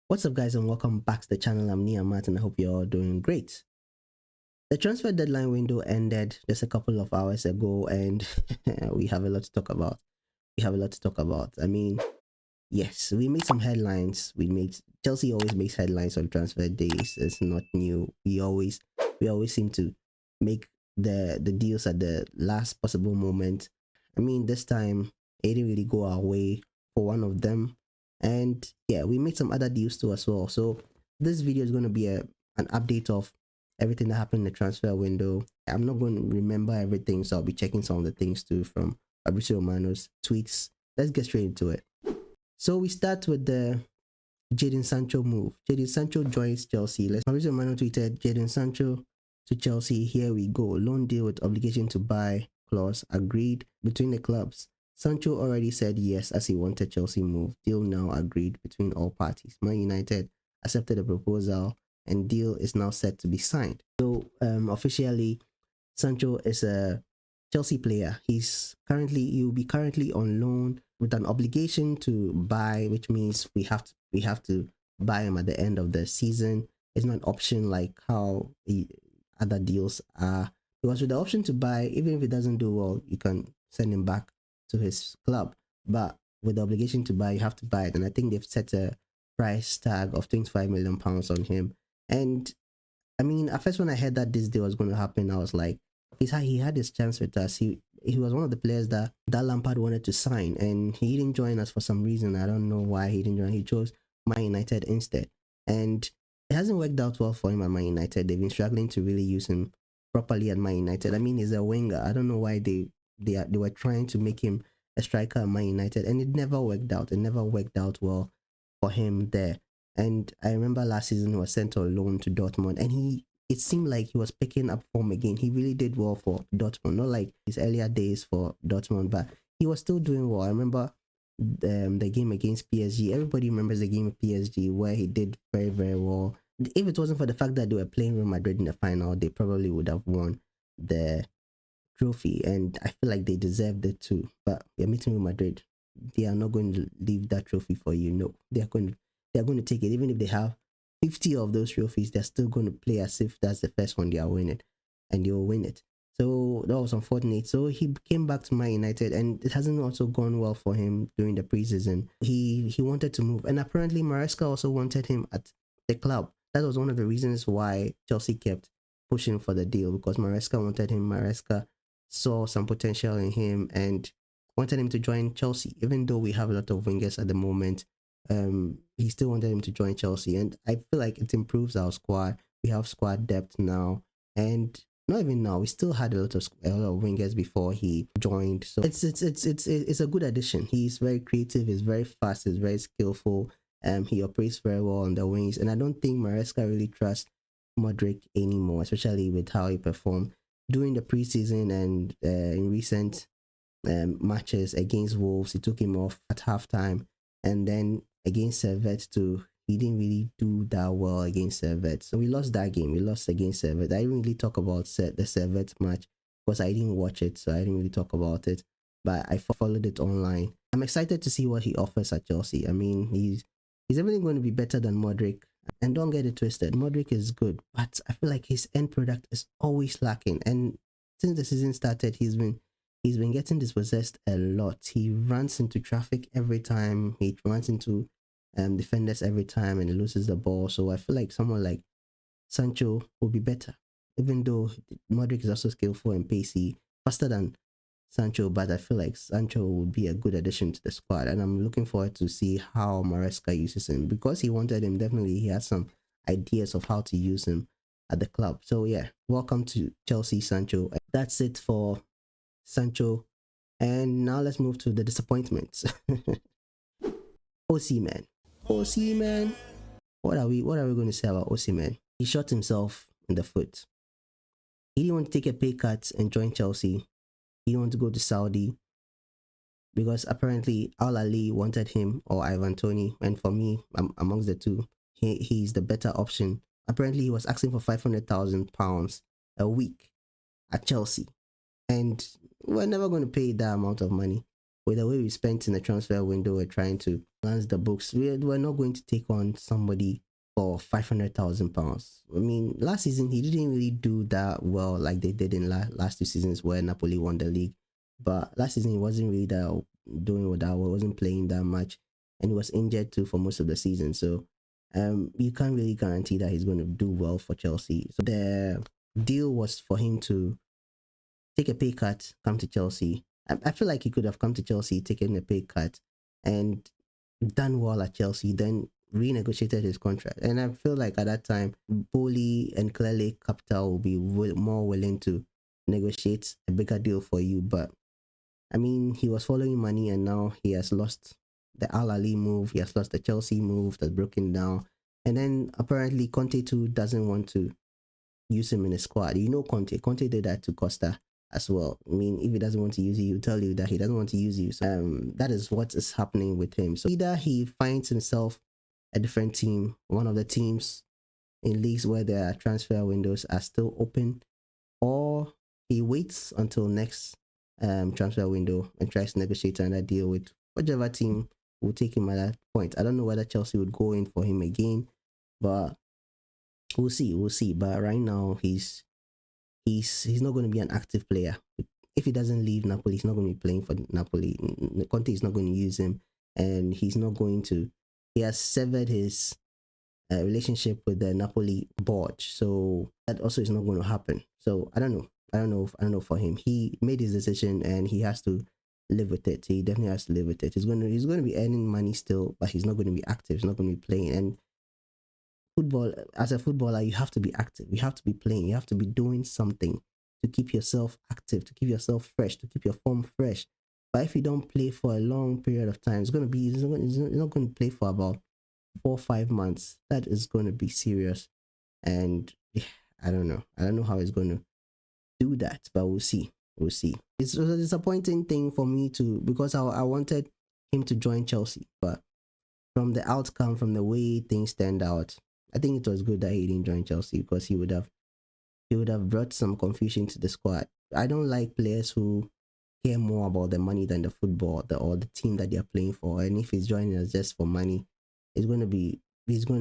What's up, guys, and welcome back to the channel. I'm Nia Matt, and I hope you're all doing great. The transfer deadline window ended just a couple of hours ago, and we have a lot to talk about. I mean, yes, we made some headlines. Chelsea always makes headlines on transfer days. It's not new. We always seem to make the deals at the last possible moment. I mean, this time it didn't really go our way for one of them, and yeah, we made some other deals too as well. So this video is going to be an update of everything that happened in the transfer window. I'm not going to remember everything, so I'll be checking some of the things too from Fabrizio Romano's tweets. Let's get straight into it. So we start with the Jadon Sancho move. Jadon Sancho joins Chelsea. Fabrizio Romano tweeted, Jadon Sancho to Chelsea, here we go. Loan deal with obligation to buy clause agreed between the clubs. Sancho already said yes as he wanted Chelsea move. Deal now agreed between all parties. Man United accepted the proposal and deal is now set to be signed. So officially, Sancho is a Chelsea player. He'll be currently on loan with an obligation to buy, which means we have to buy him at the end of the season. It's not an option like how the other deals are. Because with the option to buy, even if it doesn't do well, you can send him back to his club. But with the obligation to buy, you have to buy it. And I think they've set a price tag of £25 million on him. And I mean, at first when I heard that this deal was going to happen, I was like, he had his chance with us. He was one of the players that Lampard wanted to sign, and he didn't join us for some reason. I don't know why he didn't join. He chose Man United instead, and it hasn't worked out well for him at Man United. They've been struggling to really use him properly at Man United. I mean, he's a winger. I don't know why they were trying to make him a striker at Man United, and it never worked out. It never worked out well for him there. And I remember last season he was sent on loan to Dortmund, and it seemed like he was picking up form again. He really did well for Dortmund, not like his earlier days for Dortmund, but he was still doing well. I remember the game against PSG. Everybody remembers the game with PSG where he did very, very well. If it wasn't for the fact that they were playing Real Madrid in the final, they probably would have won the trophy, and I feel like they deserved it too. But you're meeting Real Madrid. They are not going to leave that trophy for you. No, they're going to take it. Even if they have 50 of those trophies, they're still going to play as if that's the first one they are winning, and they will win it. So that was unfortunate. So he came back to Man United, and it hasn't also gone well for him during the preseason. He wanted to move, and apparently Maresca also wanted him at the club. That was one of the reasons why Chelsea kept pushing for the deal, because Maresca wanted him. Maresca saw some potential in him and wanted him to join Chelsea. Even though we have a lot of wingers at the moment, he still wanted him to join Chelsea, and I feel like it improves our squad. We have squad depth now, and not even now, we still had a lot of wingers before he joined. So it's a good addition. He's very creative, he's very fast, he's very skillful. He operates very well on the wings, and I don't think Maresca really trusts Modric anymore, especially with how he performed during the preseason and in recent matches against Wolves. He took him off at halftime, and then against Servette too, he didn't really do that well against Servette. So we lost that game. We lost against Servette. I didn't really talk about the Servette match because I didn't watch it, so I didn't really talk about it. But I followed it online. I'm excited to see what he offers at Chelsea. I mean, he's definitely going to be better than Modric. And don't get it twisted, Modric is good, but I feel like his end product is always lacking. And since the season started, he's been getting dispossessed a lot. He runs into traffic every time. He runs into defenders every time, and he loses the ball. So I feel like someone like Sancho will be better, even though Modric is also skillful and pacey, faster than Sancho. But I feel like Sancho would be a good addition to the squad, and I'm looking forward to see how Maresca uses him, because he wanted him. Definitely, he has some ideas of how to use him at the club. So yeah, welcome to Chelsea, Sancho. That's it for Sancho, and now let's move to the disappointments. Osimhen. What are we going to say about Osimhen? He shot himself in the foot. He didn't want to take a pay cut and join Chelsea. He didn't want to go to Saudi because apparently Al Ali wanted him or Ivan Toney, and for me, amongst the two, he's the better option. Apparently, he was asking for £500,000 a week at Chelsea, and we're never going to pay that amount of money. with the way we spent in the transfer window, we're trying to balance the books. We're not going to take on somebody for £500,000. I mean, last season he didn't really do that well like they did in last 2 seasons where Napoli won the league. But last season he wasn't really doing that well, wasn't playing that much, and he was injured too for most of the season. So you can't really guarantee that he's going to do well for Chelsea. So the deal was for him to take a pay cut, come to Chelsea. I feel like he could have come to Chelsea, taken a pay cut, and done well at Chelsea, then renegotiated his contract. And I feel like at that time, Boli and clearly Capital will be more willing to negotiate a bigger deal for you. But I mean, he was following money, and now he has lost the Al Ali move. He has lost the Chelsea move that's broken down. And then apparently Conte too doesn't want to use him in a squad. You know, Conte did that to Costa as well. I mean, if he doesn't want to use you, he'll tell you that he doesn't want to use you. So that is what is happening with him. So either he finds himself a different team, one of the teams in leagues where their transfer windows are still open, or he waits until next transfer window and tries to negotiate another deal with whichever team will take him at that point. I don't know whether Chelsea would go in for him again, but we'll see. But right now he's not going to be an active player. If he doesn't leave Napoli, he's not going to be playing for Napoli. Conte is not going to use him, and he's not going to. He has severed his relationship with the Napoli board, so that also is not going to happen. So I don't know for him. He made his decision, and he has to live with it. He definitely has to live with it. He's going to be earning money still, but he's not going to be active. He's not going to be playing. And football, as a footballer, you have to be active. You have to be playing. You have to be doing something to keep yourself active, to keep yourself fresh, to keep your form fresh. But if you don't play for a long period of time, it's not going to play for about 4 or 5 months. That is going to be serious. And I don't know how he's going to do that, but we'll see. It's a disappointing thing for me too, because I wanted him to join Chelsea, but from the outcome, from the way things turned out, I think it was good that he didn't join Chelsea, because he would have brought some confusion to the squad. I don't like players who care more about the money than the football or the team that they are playing for. And if he's joining us just for money, he's going to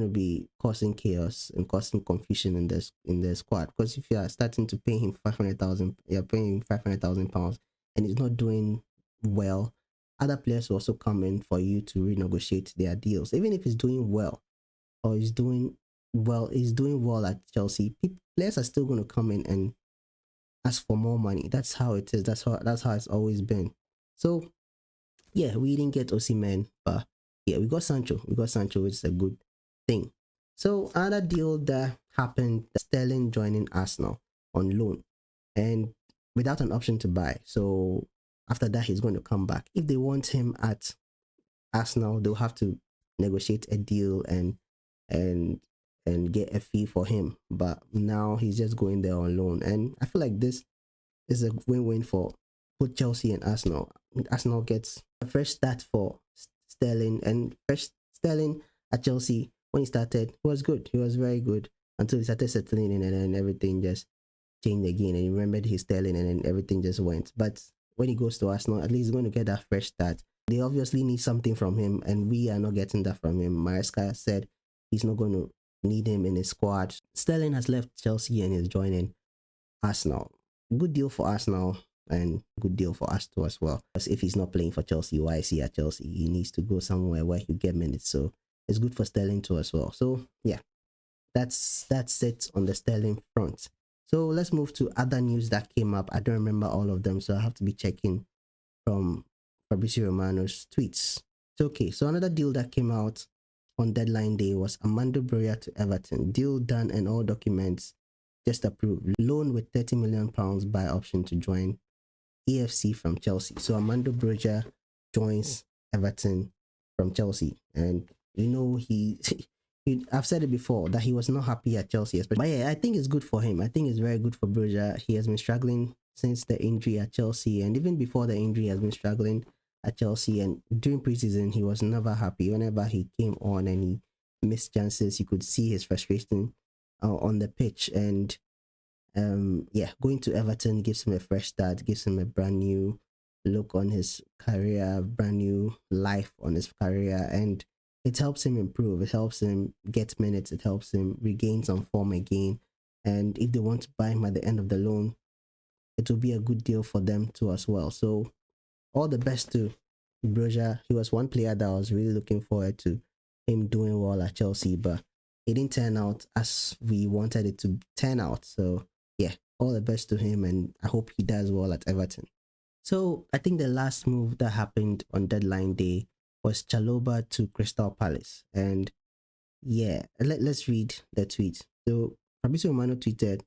be causing chaos and causing confusion in the squad. Because if you are starting to pay him 500,000, you're paying £500,000, and he's not doing well, other players will also come in for you to renegotiate their deals. Even if he's doing well, or he's doing well at Chelsea, players are still going to come in and ask for more money. That's how it is. That's how it's always been. So yeah, we didn't get Osimhen, but yeah, we got Sancho, which is a good thing. So another deal that happened, Sterling joining Arsenal on loan and without an option to buy. So after that, he's going to come back. If they want him at Arsenal, they'll have to negotiate a deal and get a fee for him. But now he's just going there on loan, and I feel like this is a win-win for both Chelsea and Arsenal. Arsenal gets a fresh start for Sterling, and fresh Sterling at Chelsea, when he started, was good. He was very good until he started settling in, and then everything just changed again, and he remembered his Sterling, and then everything just went. But when he goes to Arsenal, at least he's going to get that fresh start. They obviously need something from him, and we are not getting that from him. Maresca said he's not going to need him in his squad. Sterling has left Chelsea and is joining Arsenal. Good deal for Arsenal, and good deal for us too as well. Because if he's not playing for Chelsea, why is he at Chelsea? He needs to go somewhere where he get minutes. So it's good for Sterling too as well. So yeah, that's it on the Sterling front. So let's move to other news that came up. I don't remember all of them, so I have to be checking from Fabrizio Romano's tweets. So okay, so another deal that came out on deadline day was Armando Broja to Everton. Deal done and all documents just approved. Loan with £30 million buy option to join EFC from Chelsea. So Armando Broja joins Everton from Chelsea, and you know I've said it before that he was not happy at Chelsea, but yeah, I think it's good for him. I think it's very good for Broja. He has been struggling since the injury at Chelsea, and even before the injury, he has been struggling at Chelsea. And during preseason, he was never happy. Whenever he came on and he missed chances, you could see his frustration on the pitch. And yeah, going to Everton gives him a fresh start, gives him a brand new look on his career, brand new life on his career, and it helps him improve. It helps him get minutes. It helps him regain some form again. And if they want to buy him at the end of the loan, it will be a good deal for them too as well. So all the best to Broja. He was one player that I was really looking forward to him doing well at Chelsea, but it didn't turn out as we wanted it to turn out. So yeah, all the best to him, and I hope he does well at Everton. So I think the last move that happened on deadline day was Chaloba to Crystal Palace. And yeah, let's read the tweet. So Fabrizio Romano tweeted,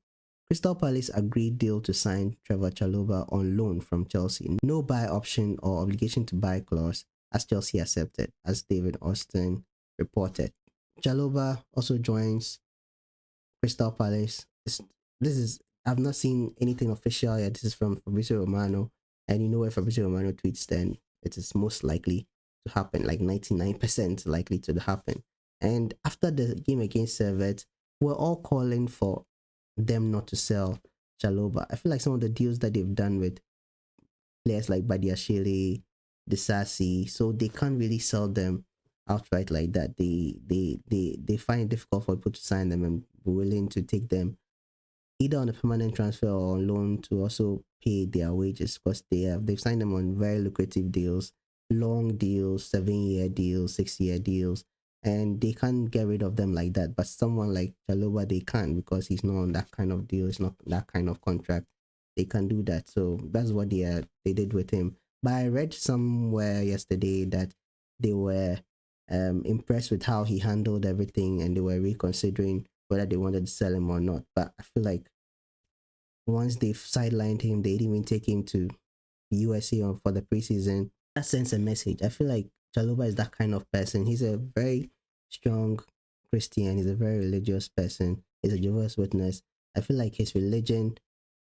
Crystal Palace agreed deal to sign Trevor Chaloba on loan from Chelsea. No buy option or obligation to buy clause as Chelsea accepted, as David Austin reported. Chaloba also joins Crystal Palace. This is I've not seen anything official yet. This is from Fabrizio Romano, and you know where Fabrizio Romano tweets, then it is most likely to happen, like 99% likely to happen. And after the game against Servette, we're all calling for them not to sell Chaloba. I feel like some of the deals that they've done with players like Badiashile, Disasi, so they can't really sell them outright like that. They find it difficult for people to sign them and be willing to take them either on a permanent transfer or on loan to also pay their wages, because they've signed them on very lucrative deals, long deals, 7-year deals, 6-year deals, and they can't get rid of them like that. But someone like Chaloba, they can, because he's not on that kind of deal, it's not that kind of contract. They can do that. So that's what they did with him. But I read somewhere yesterday that they were impressed with how he handled everything, and they were reconsidering whether they wanted to sell him or not. But I feel like once they've sidelined him, they didn't even take him to USA for the preseason. That sends a message. I feel like Chaloba is that kind of person. He's a very strong Christian. He's a very religious person. He's a Jehovah's Witness. I feel like his religion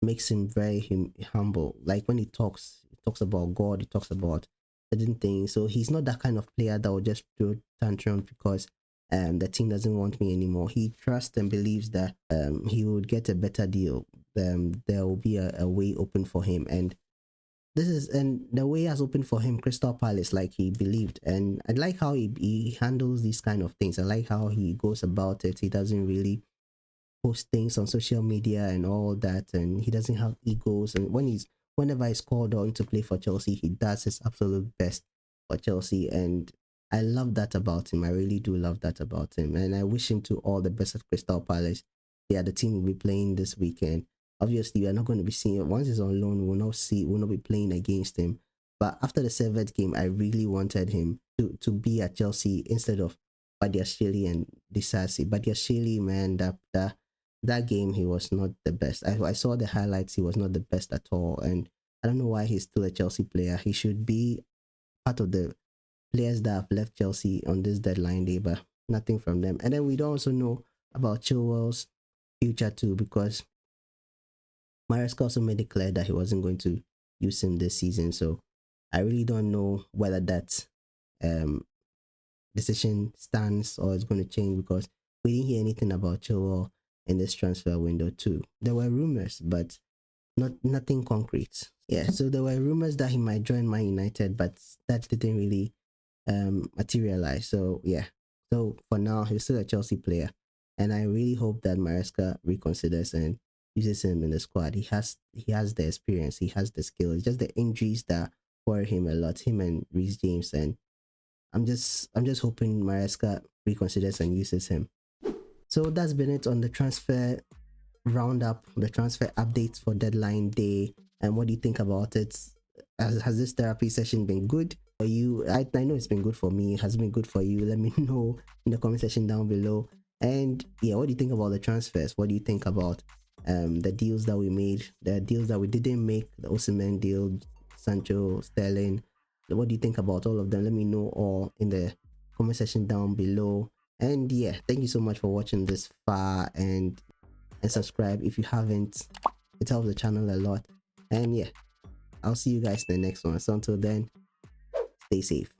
makes him very humble. Like when he talks about God, he talks about certain things. So he's not that kind of player that will just throw tantrums because the team doesn't want me anymore. He trusts and believes that he would get a better deal. There will be a way open for him, and the way has opened for him, Crystal Palace, like he believed. And I like how he handles these kind of things. I like how he goes about it. He doesn't really post things on social media and all that, and he doesn't have egos. And whenever he's called on to play for Chelsea, he does his absolute best for Chelsea, and I love that about him. I really do love that about him, and I wish him to all the best at Crystal Palace. Yeah, the team will be playing this weekend. Obviously, we are not going to be seeing it once he's on loan. We'll not be playing against him. But after the Servette game, I really wanted him to be at Chelsea instead of Badiashile and Disasi. Badiashile, man, that game, he was not the best. I saw the highlights. He was not the best at all, and I don't know why he's still a Chelsea player. He should be part of the players that have left Chelsea on this deadline day, but nothing from them. And then we don't also know about Chilwell's future too, because Maresca also made it clear that he wasn't going to use him this season. So I really don't know whether that decision stands or is going to change, because we didn't hear anything about Chilwell in this transfer window too. There were rumors, but nothing concrete. Yeah, so there were rumors that he might join Man United, but that didn't really materialize. So yeah, so for now he's still a Chelsea player, and I really hope that Maresca reconsiders and uses him in the squad. He has the experience, he has the skill. It's just the injuries that worry him a lot, him and Reece James, and I'm just hoping Maresca reconsiders and uses him. So that's been it on the transfer roundup, the transfer updates for deadline day. And what do you think about it? Has this therapy session been good for you? I know it's been good for me. It has been good for you. Let me know in the comment section down below. And yeah, what do you think about the transfers? What do you think about the deals that we made, the deals that we didn't make, the Osimhen deal, Sancho, Sterling? What do you think about all of them? Let me know all in the comment section down below. And yeah, thank you so much for watching this far, and subscribe if you haven't. It helps the channel a lot. And yeah, I'll see you guys in the next one. So until then, stay safe.